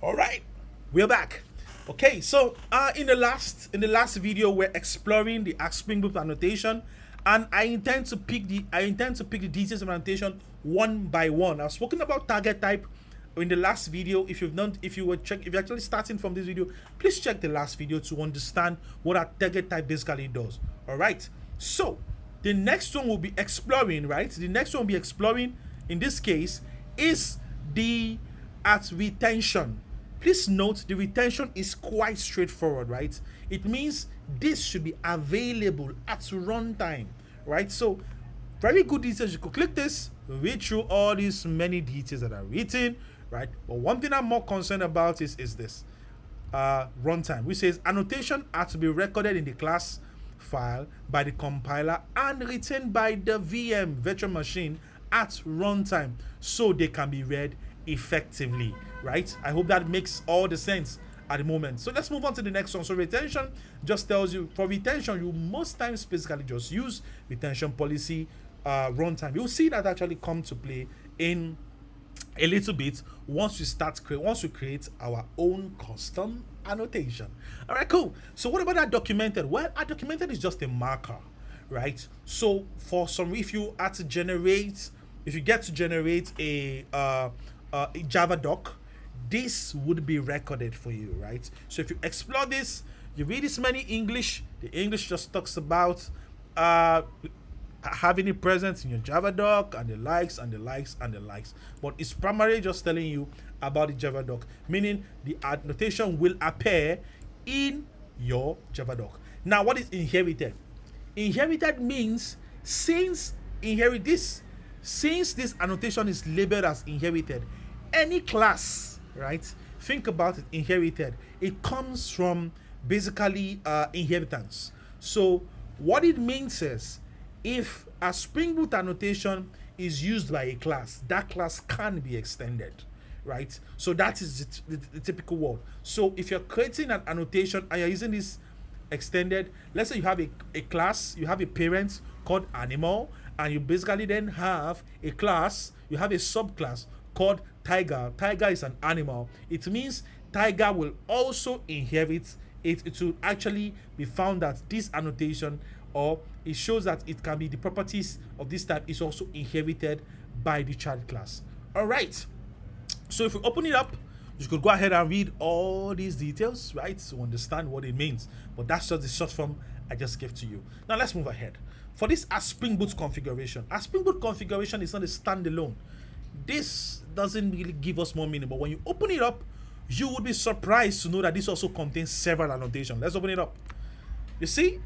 All right, we're back. Okay, so in the last video, we're exploring the Spring Boot annotation, and I intend to pick the details of annotation one by one. I've spoken about target type in the last video. If you're actually starting from this video, please check the last video to understand what a target type basically does. All right, so the next one we'll be exploring, right? The next one we'll be exploring in this case is the at retention. Please note the retention is quite straightforward, right? It means this should be available at runtime, right? So very good details. You could click this, read through all these many details that are written, right? But one thing I'm more concerned about is this runtime, which says annotation are to be recorded in the class file by the compiler and retained by the VM virtual machine at runtime so they can be read effectively, right? I hope that makes all the sense at the moment. So let's move on to the next one. So retention just tells you, for retention, you most times basically just use retention policy runtime. You'll see that actually come to play in a little bit once we create our own custom annotation. All right, cool. So what about our documented? Well, our documented is just a marker, right? So for some, if you get to generate a Java doc, this would be recorded for you, right? So if you explore this, you read this many English. The English just talks about having it present in your Java doc and the likes and the likes and the likes. But it's primarily just telling you about the Java doc, meaning the annotation will appear in your Java doc. Now, what is inherited? Inherited means since this annotation is labeled as inherited, any class, right? Think about it, inherited. It comes from basically inheritance. So what it means is if a Spring Boot annotation is used by a class, that class can be extended, right? So that is the typical word. So if you're creating an annotation and you're using this extended, let's say you have a class, you have a parent called animal, and you basically then have a class, you have a subclass called tiger. Tiger is an animal. It means tiger will also inherit it. It will actually be found that this annotation, or it shows that it can be the properties of this type, is also inherited by the child class. All right. So if we open it up, you could go ahead and read all these details, right, to understand what it means. But that's just the short form I just gave to you. Now let's move ahead. For this Spring Boot configuration, Spring Boot configuration is not a standalone. This doesn't really give us more meaning, but when you open it up, you would be surprised to know that this also contains several annotations. Let's open it up. You see,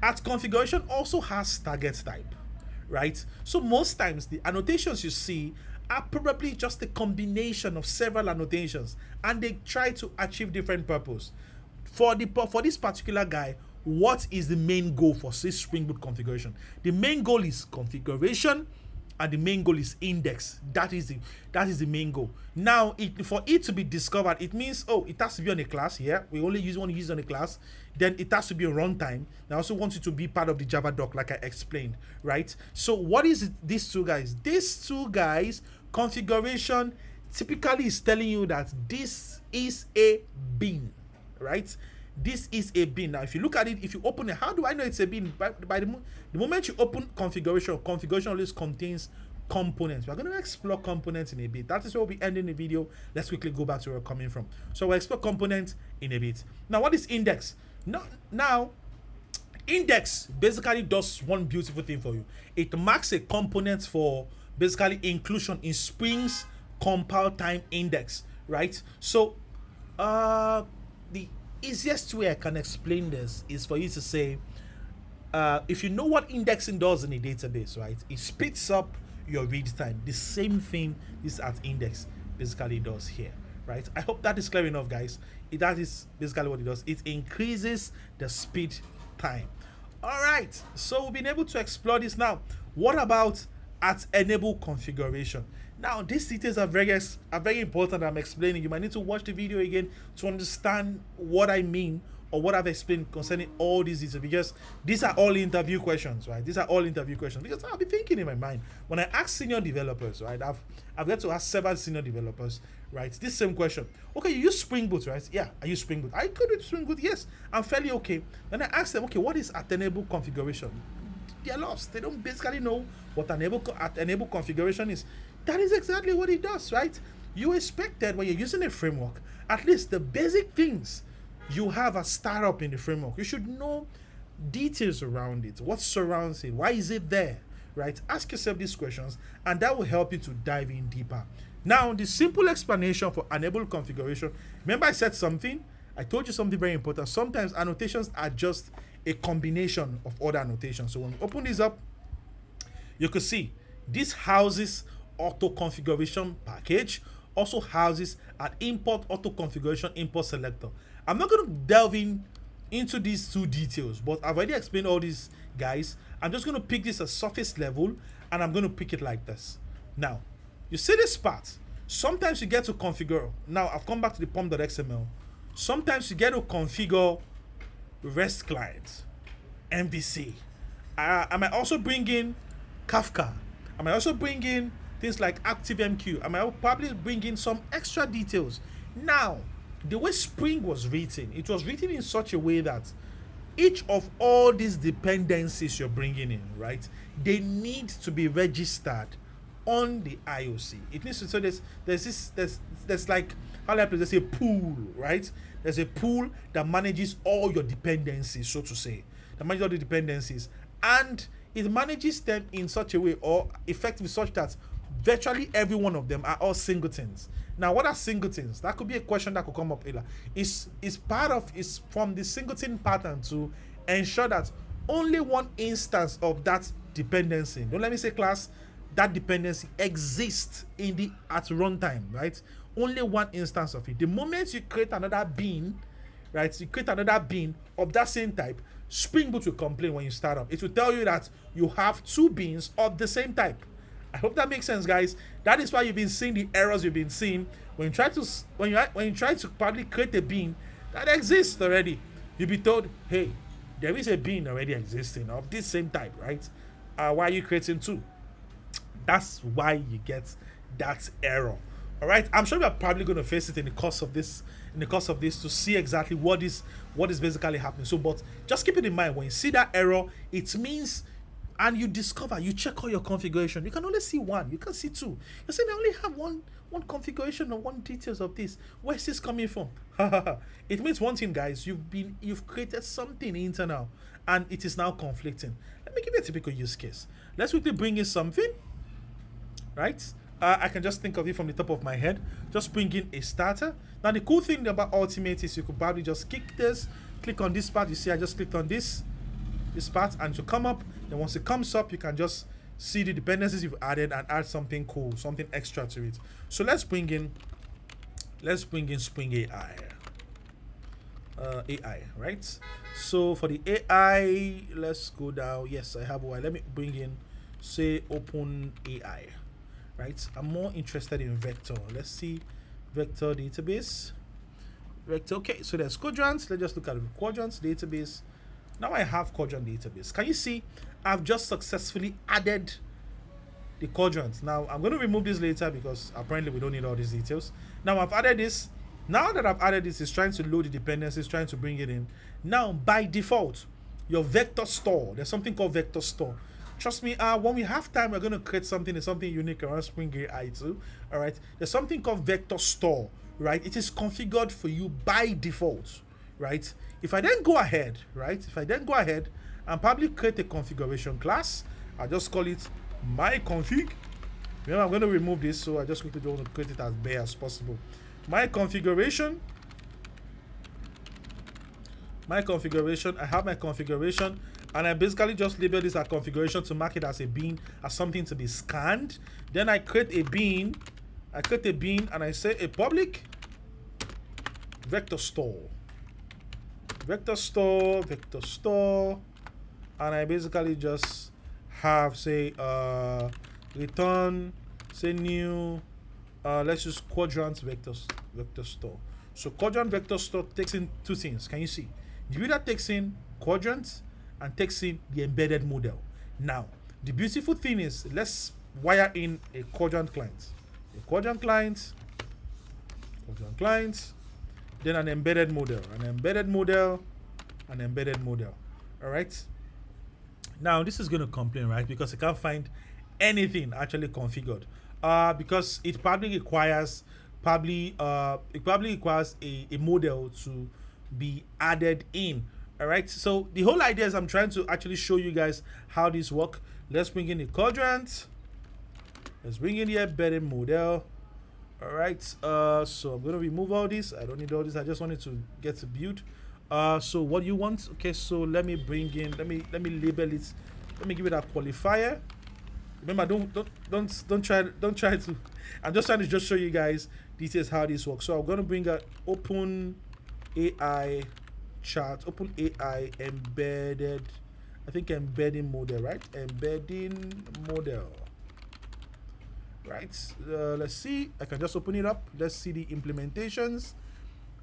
at configuration also has target type, right? So most times the annotations you see are probably just a combination of several annotations, and they try to achieve different purpose. For this particular guy, what is the main goal for this Spring Boot configuration? The main goal is configuration, and the main goal is index. That is the main goal. Now, for it to be discovered, it means, it has to be on a class here. We only want to use it on a class. Then it has to be a runtime. I also want it to be part of the Java doc, like I explained, right? So what is it, these two guys? These two guys, configuration typically is telling you that this is a bin, right? This is a bin. Now, if you look at it, if you open it, how do I know it's a bin? By the moment you open configuration always contains components. We're going to explore components in a bit. That is where we'll be ending the video. Let's quickly go back to where we're coming from. So we'll explore components in a bit. Now, what is index? Now, index basically does one beautiful thing for you. It marks a component for basically inclusion in Spring's compile time index, right? So, the easiest way I can explain this is for you to say, if you know what indexing does in a database, right, it speeds up your read time. The same thing this at index basically does here, right? I hope that is clear enough, guys. That is basically what it does. It increases the speed time. All right, so we've been able to explore this. Now, what about at enable configuration? Now, these details are very important. I'm explaining. You might need to watch the video again to understand what I mean or what I've explained concerning all these details, because these are all interview questions, right? These are all interview questions, because I'll be thinking in my mind when I ask senior developers, right? I've got to ask several senior developers, right? This same question. Okay, you use Spring Boot, right? Yeah, I use Spring Boot. I could with Spring Boot, yes. I'm fairly okay. Then I ask them, okay, what is attainable configuration? They're lost. They don't basically know what enable configuration is. That is exactly what it does, right? You expected when you're using a framework, at least the basic things you have a startup in the framework. You should know details around it, what surrounds it, why is it there, right? Ask yourself these questions, and that will help you to dive in deeper. Now, the simple explanation for enable configuration. Remember, I said something. I told you something very important. Sometimes annotations are just a combination of other annotations. So when we open this up, you can see this houses auto configuration package, also houses an import auto configuration import selector. I'm not going to delve into these two details, but I've already explained all these guys. I'm just going to pick this at surface level, and I'm going to pick it like this. Now, you see this part. Sometimes you get to configure. Now, I've come back to the pom.xml. Sometimes you get to configure REST clients, MVC. I might also bring in Kafka. I might also bring in things like ActiveMQ. I might probably bring in some extra details. Now, the way Spring was written, it was written in such a way that each of all these dependencies you're bringing in, right, they need to be registered on the IOC. It needs to, so there's like, how do I put it? There's a pool, right? There's a pool that manages all your dependencies, so to say, that manages all the dependencies, and it manages them in such a way, or effectively such that virtually every one of them are all singletons. Now, what are singletons? That could be a question that could come up later. Is from the singleton pattern to ensure that only one instance of that dependency, don't let me say class, that dependency exists at runtime, right? Only one instance of it. The moment you create another bean, right? You create another bean of that same type, Spring Boot will complain when you start up. It will tell you that you have two beans of the same type. I hope that makes sense, guys. That is why you've been seeing the errors you've been seeing when you try to probably create a bean that exists already. You'll be told, hey, there is a bean already existing of this same type, right? Why are you creating two? That's why you get that error. All right, I'm sure we're probably going to face it in the course of this to see exactly what is basically happening. So, but just keep it in mind, when you see that error, it means, and you check all your configuration, you can only see one, you can see two. You say, I only have one configuration or one details of this. Where's this coming from? It means one thing, guys. You've created something internal, and it is now conflicting. Let me give you a typical use case. Let's quickly bring in something, right? I can just think of it from the top of my head. Just bring in a starter. Now, the cool thing about Ultimate is you could probably just click on this part. You see, I just clicked on this part, and to come up. Then once it comes up, you can just see the dependencies you've added and add something cool, something extra to it. So let's bring in Spring AI. AI, right? So for the AI, let's go down. Yes, I have one. Let me bring in, say, Open AI. Right, I'm more interested in vector. Let's see, vector database. Vector. Okay, so there's quadrants. Let's just look at the quadrants database. Now I have quadrant database. Can you see? I've just successfully added the quadrants. Now I'm going to remove this later because apparently we don't need all these details. Now I've added this. Now that I've added this, it's trying to load the dependencies, trying to bring it in. Now by default, your vector store. There's something called vector store. Trust me, when we have time, we're going to create something unique around Spring AI too. All right. There's something called vector store, right? It is configured for you by default, right? If I then go ahead, and probably create a configuration class, I'll just call it my config. Remember, I'm going to remove this, so I just quickly want to create it as bare as possible. My configuration. I have my configuration. And I basically just label this as configuration to mark it as a bean, as something to be scanned. Then I create a bean. And I say a public vector store. Vector store. And I basically just have, say, return, say new, let's use quadrant vector store. So quadrant vector store takes in two things. Can you see? The reader takes in quadrants and takes in the embedded model. Now, the beautiful thing is, let's wire in a quadrant client. Fortran client, then an embedded model, an embedded model, an embedded model. All right. Now this is going to complain, right? Because it can't find anything actually configured. Because it probably requires a model to be added in. All right. So the whole idea is I'm trying to actually show you guys how this work. Let's bring in the quadrant. Let's bring in the embedded model. All right. So I'm gonna remove all this. I don't need all this. I just wanted to get to build. So what you want? Okay. So let me bring in. Let me label it. Let me give it a qualifier. Remember, don't try to. I'm just trying to just show you guys details how this works. So I'm gonna bring a open AI chart, open AI embedded. I think embedding model, right? Embedding model. Right. Let's see. I can just open it up. Let's see the implementations.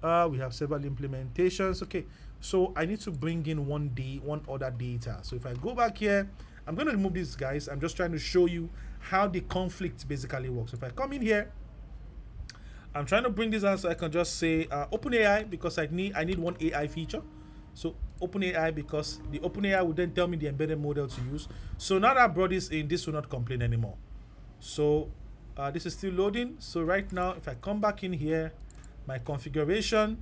We have several implementations. Okay. So I need to bring in one other data. So if I go back here, I'm going to remove these guys. I'm just trying to show you how the conflict basically works. If I come in here, I'm trying to bring this out so I can just say OpenAI because I need one AI feature. So OpenAI because the OpenAI will then tell me the embedded model to use. So now that I brought this in, this will not complain anymore. So this is still loading. So right now, if I come back in here, my configuration,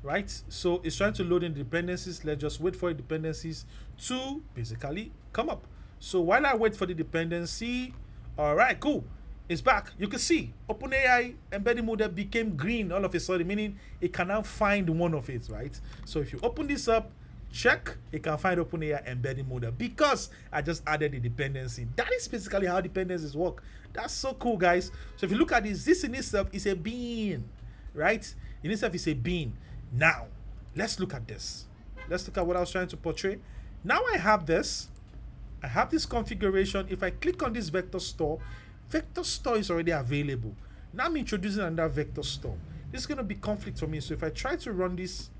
right? So it's trying to load in dependencies. Let's just wait for the dependencies to basically come up. So while I wait for the dependency, all right, cool. It's back. You can see OpenAI embedding model became green all of a sudden, meaning it can now find one of it, right? So if you open this up, check, it can find OpenAI embedding model because I just added the dependency. That is basically how dependencies work. That's so cool, guys. So if you look at this in itself is a bean, right? In itself is a bean. Now, let's look at this. Let's look at what I was trying to portray. Now I have this configuration. If I click on this vector store is already available. Now I'm introducing another vector store. This is going to be conflict for me. So if I try to run this,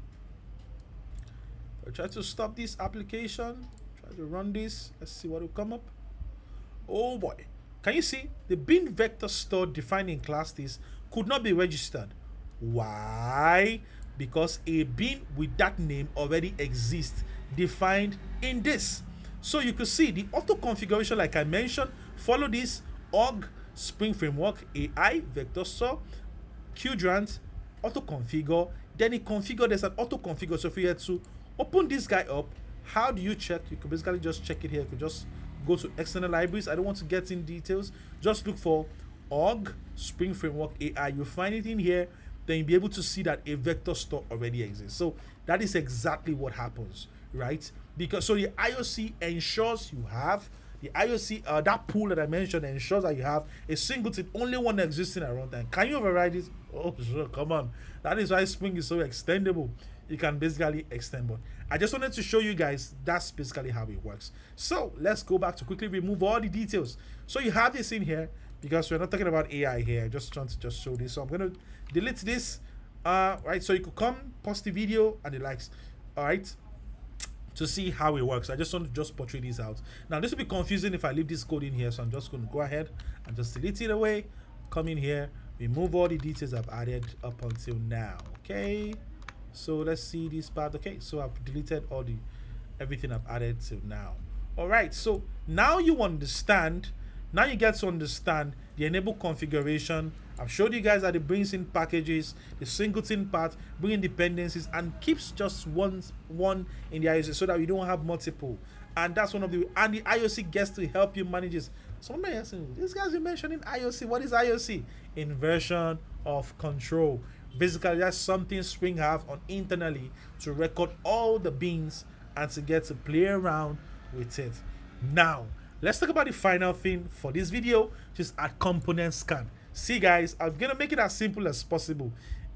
I try to stop this application, try to run this, let's see what will come up. Oh boy. Can you see? The bin vector store defined in class this could not be registered. Why? Because a bin with that name already exists defined in this. So you could see the auto configuration, like I mentioned, follow this org Spring Framework AI vector store quadrant auto configure, then it configure. There's an auto configure. So if you had to open this guy up, how do you check? You can basically just check it here. You can just go to external libraries. I don't want to get in details. Just look for org Spring Framework AI. You'll find it in here. Then you'll be able to see that a vector store already exists. So that is exactly what happens, right? Because so the IOC ensures you have the IOC, that pool that I mentioned ensures that you have a singleton, only one existing at runtime. Can you override it? Oh, sure, come on. That is why Spring is so extendable. You can basically extend, but I just wanted to show you guys that's basically how it works. So let's go back to quickly remove all the details. So you have this in here because we're not talking about AI here. I just trying to just show this. So I'm going to delete this, right? So you could come, pause the video and the likes, all right? To see how it works. I just want to just portray this out. Now this will be confusing if I leave this code in here, so I'm just going to go ahead and just delete it away, come in here, remove all the details I've added up until now. Okay, so let's see this part. Okay, so I've deleted all the everything I've added till now. All right, so now you understand, now you get to understand the enable configuration. I've showed you guys that it brings in packages, the singleton part, bringing dependencies, and keeps just one in the IOC so that we don't have multiple. And that's one of the, and the IOC gets to help you manage this. Somebody asking, these guys are mentioning IOC. What is IOC? Inversion of control. Basically, that's something Spring have on internally to record all the beans and to get to play around with it. Now, let's talk about the final thing for this video, just add component scan. See guys, I'm gonna make it as simple as possible.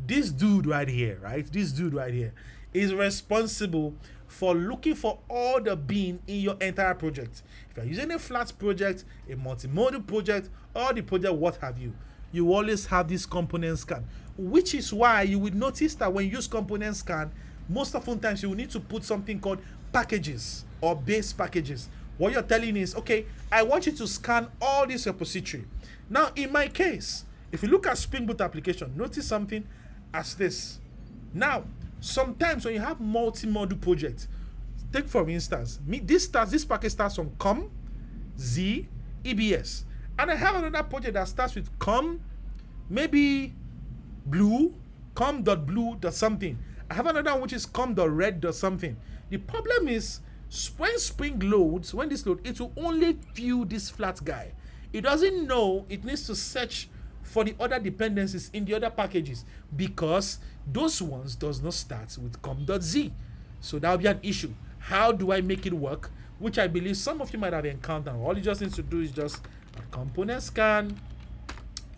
This dude right here, right? This dude right here is responsible for looking for all the bean in your entire project. If you're using a flat project, a multimodal project, or the project what have you, you always have this component scan, which is why you will notice that when you use component scan, most often times you will need to put something called packages or base packages. What you're telling is, okay, I want you to scan all this repository. Now, in my case, If you look at Spring Boot application, notice something as this. Now, sometimes when you have multi-module projects, take for instance, this package starts from com, z, EBS. And I have another project that starts with com, maybe blue, com.blue.something. I have another one which is com.red.something. The problem is when Spring loads, when this loads, it will only view this flat guy. It doesn't know it needs to search for the other dependencies in the other packages because those ones does not start with com.z. So that will be an issue. How do I make it work? Which I believe some of you might have encountered. All you just need to do is just a component scan.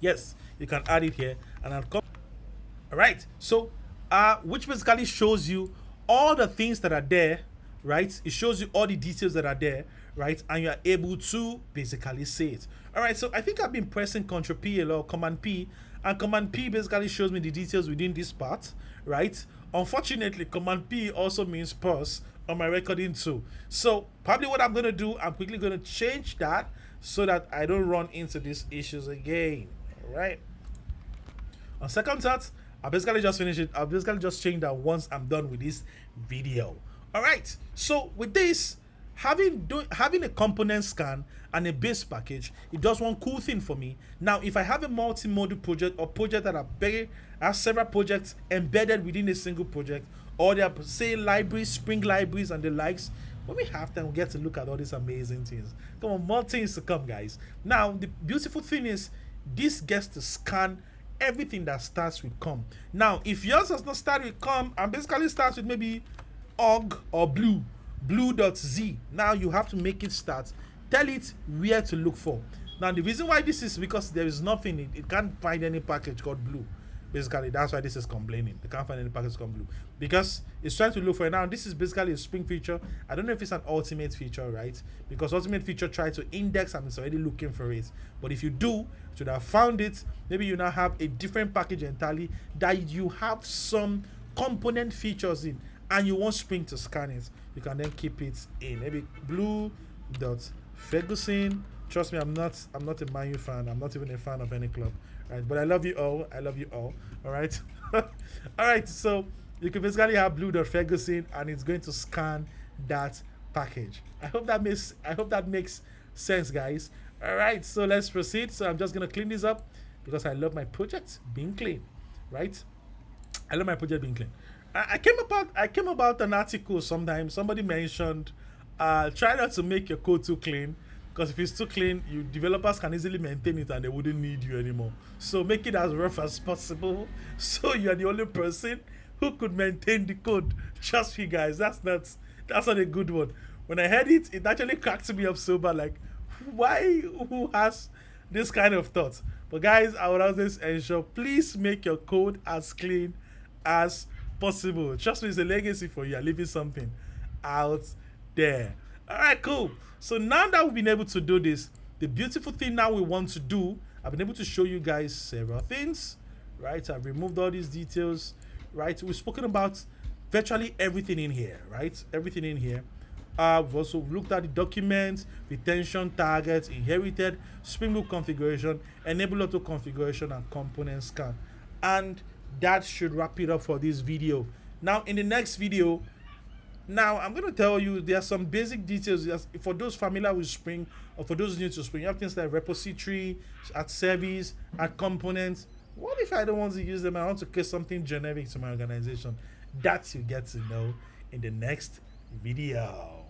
Yes, you can add it here and I'll come. All right. So, which basically shows you all the things that are there, right? It shows you all the details that are there, right? And you are able to basically see it. All right. So I think I've been pressing Ctrl P a lot, Command P, and Command P basically shows me the details within this part, right? Unfortunately, Command P also means pause on my recording too. So probably what I'm going to do, I'm quickly going to change that so that I don't run into these issues again. All right. On second thought, I'll basically just finish it. I'll basically just change that once I'm done with this video. All right. So with this, having a component scan and a base package, it does one cool thing for me. Now, if I have a multi-module project or project that have several projects embedded within a single project, or they are say libraries, Spring libraries and the likes, when we have time, we get to look at all these amazing things. Come on, more things to come, guys. Now, the beautiful thing is this gets to scan everything that starts with com. Now, if yours does not start with com and basically starts with maybe org or blue.z, now you have to make it start. Tell it where to look for. Now, the reason why this is because there is nothing, it can't find any package called blue. Basically, that's why this is complaining. They can't find any package called blue because it's trying to look for it. Now, this is basically a Spring feature. I don't know if it's an ultimate feature, right? Because ultimate feature tries to index and it's already looking for it. But if you do, should have found it. Maybe you now have a different package entirely that you have some component features in, and you want Spring to scan it. You can then keep it in maybe blue.ferguson. Trust me, I'm not a Man U fan. I'm not even a fan of any club, right? But I love you all. I love you all. All right. All right. So you can basically have blue.ferguson, and it's going to scan that package. I hope that makes sense, guys. All right. So let's proceed. So I'm just gonna clean this up because I love my project being clean, right? I love my project being clean. I came about an article sometime. Somebody mentioned try not to make your code too clean, because if it's too clean, you developers can easily maintain it and they wouldn't need you anymore. So make it as rough as possible so you're the only person who could maintain the code. Trust me, guys, that's not a good one. When I heard it, it actually cracked me up so bad. Like, who has this kind of thought? But guys, I would always ensure, please make your code as clean as possible. Trust me, it's a legacy for you. You're leaving something out there. All right, cool. So now that we've been able to do this, the beautiful thing now we want to do, I've been able to show you guys several things, right? I've removed all these details, right? We've spoken about virtually everything in here, right? Everything in here. We've also looked at the documents, retention, targets, inherited, Spring Boot configuration, enable auto configuration, and component scan. And that should wrap it up for this video. Now, in the next video, I'm going to tell you there are some basic details for those familiar with Spring or for those new to Spring. You have things like repository, at service, at components. What if I don't want to use them? I want to create something generic to my organization. That you get to know in the next video.